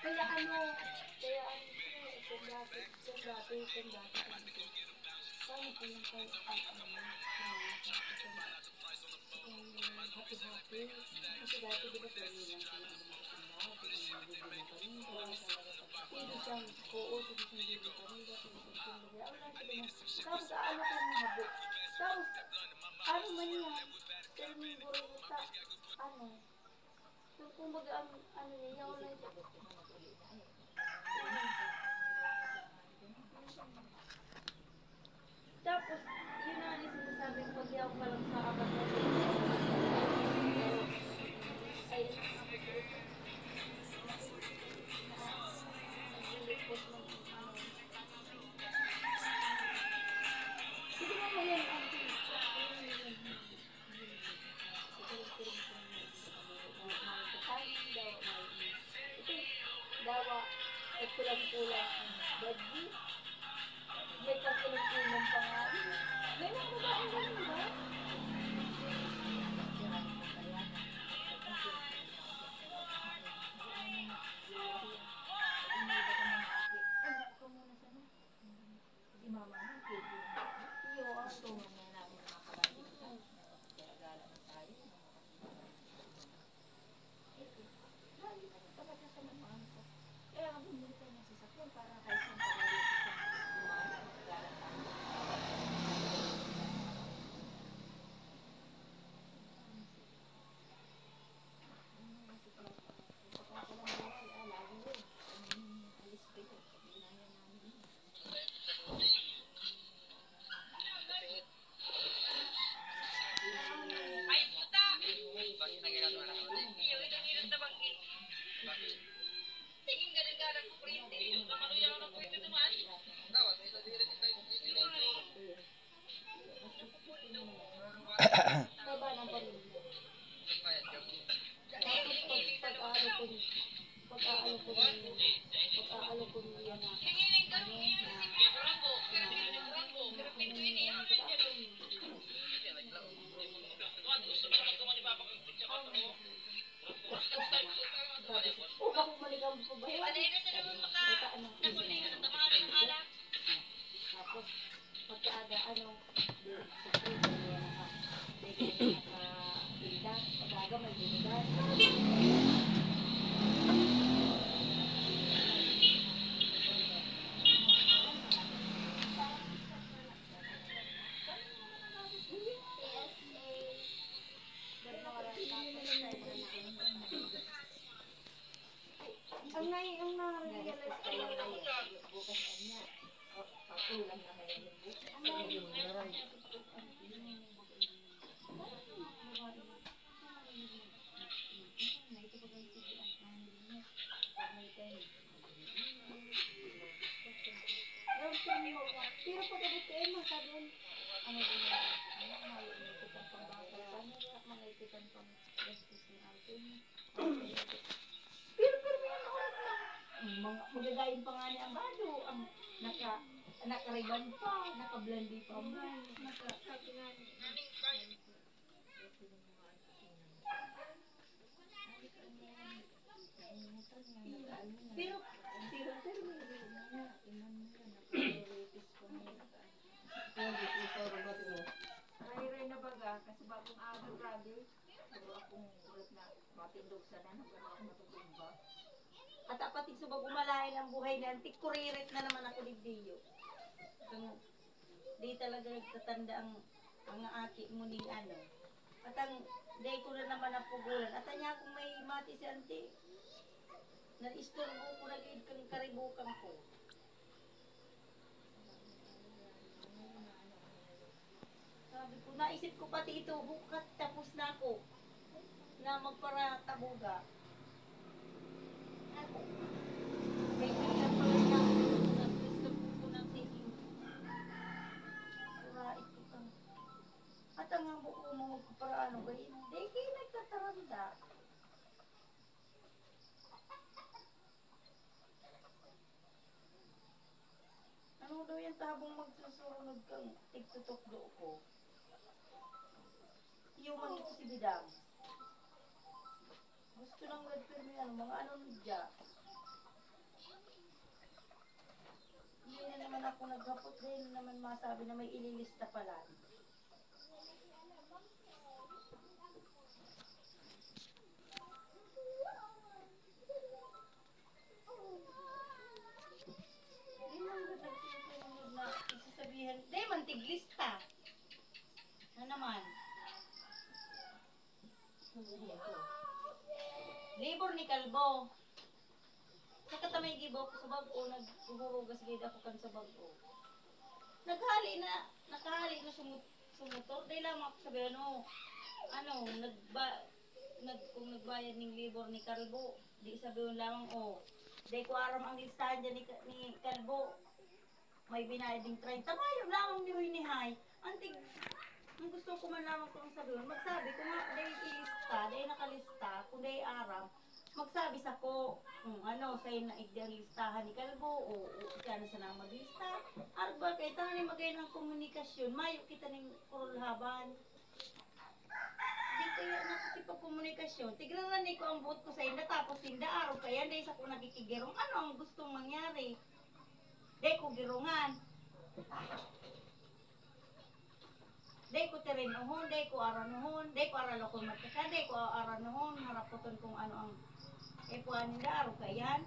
Kaya ano, kung dati, paano po yung hati-hati? Kasi dati di ba plano lang sila ang magkasindahan, pinag-ibigyan kami, hindi siyang, oo, sige siyang bibigyan kami, tapos aano ko yung habo, tapos, ano man yan, terming buruta, ano, so kumbaga, ano niya, yaw lang siya, tapos, yun na nga sinasabi ko, pag yaw ka lang sa apat na ay, naglilipot ng ano. Sige mo yan, auntie. Dawa, at kulang-kulang ang badgi. May pagkulang-kulang pa nga. May mga babae ganun ba? Si mama na, iyo, ang tungan na namin mga kapatid. Gala na tayo. Lagi na talaga sa naman ko. Kaya ang bumili tayo ng sasakyan para kahit saan tayo dumaan, gala tayo. Ang na-realize ko lang bukas niya. Patulang na kaya yung bukas. Pero pagkabit kayo, masabi ano din yung mga pambata, mga ikitan pang gastos ng atin. Pero yan ulit lang. Magagayin pa nga niya ang bado. Ang nakariban pa, nakablandi pa man. Nakasabi nga niya. Pero Ray na baga, kasi bagong araw grabe. Pero akong ulit na matindog sana, nagano ako matutog ba? At apatig sa bagumalain ang buhay na antik, kuririt na naman ako digdiyo. Di talaga nagtatanda ang aki mo ning ano. At ang day ko na naman napugulan. At anya kung may mati si auntie, na-istorbo ko na gid kang karibukan ko. Sabi ko, naisip ko pati ito, bukat tapos na ako na magpara tabuga. Ako, may ilang pala niya ako ko ng sige. Kurait ko kang. At ang buko mo magpara ano, gayin, di kayo nagtataranda. Ano daw yan tabong magsusunod kang tigtutok-do ko. Yung magito si Bidang. Gusto lang nag-firme ano, mga ano nudya. Hindi na naman ako naghapot dahil naman masabi na may ililista pala. Hindi man ba nagsusunod na isasabihan, di man tiglista. Ano naman? Libor ni Kalbo. Sa katamay gibo ko sa bag-o, naghuhugas gid ako kan sa bag-o. Nakahali na sumutor. Dahil lang ako sabi, ano, kung nagbayad ng libor ni Kalbo, di sabihin lamang, dahil ko aram ang listahan dyan ni Kalbo, may binayad ng 30. Mayo lamang ni Winihay. Antig, ang gusto ko man lamang kung sabihin, magsabi, kung dahil ilista, dahil nakalista, kung dahil aram, magsabi sa ko, sa'yo na igdang listahan ni Kalbo, siya na sana maglista. Arba, kaya tayo na magay ng komunikasyon, mayo kita ng kurulhaban. Di kaya nakikipagkomunikasyon. Tigranan ko ang buot ko sa inda, tapos inda araw kaya, dahil sa ko nagkikigirong, ano ang gustong mangyari? Dahil ko girungan. Dahil ko terinuhon, dahil ko aranuhon, dahil ko aralo ko magkaka, dahil ko aranuhon, harapoton kung ano ang ipuan nila araw kayan.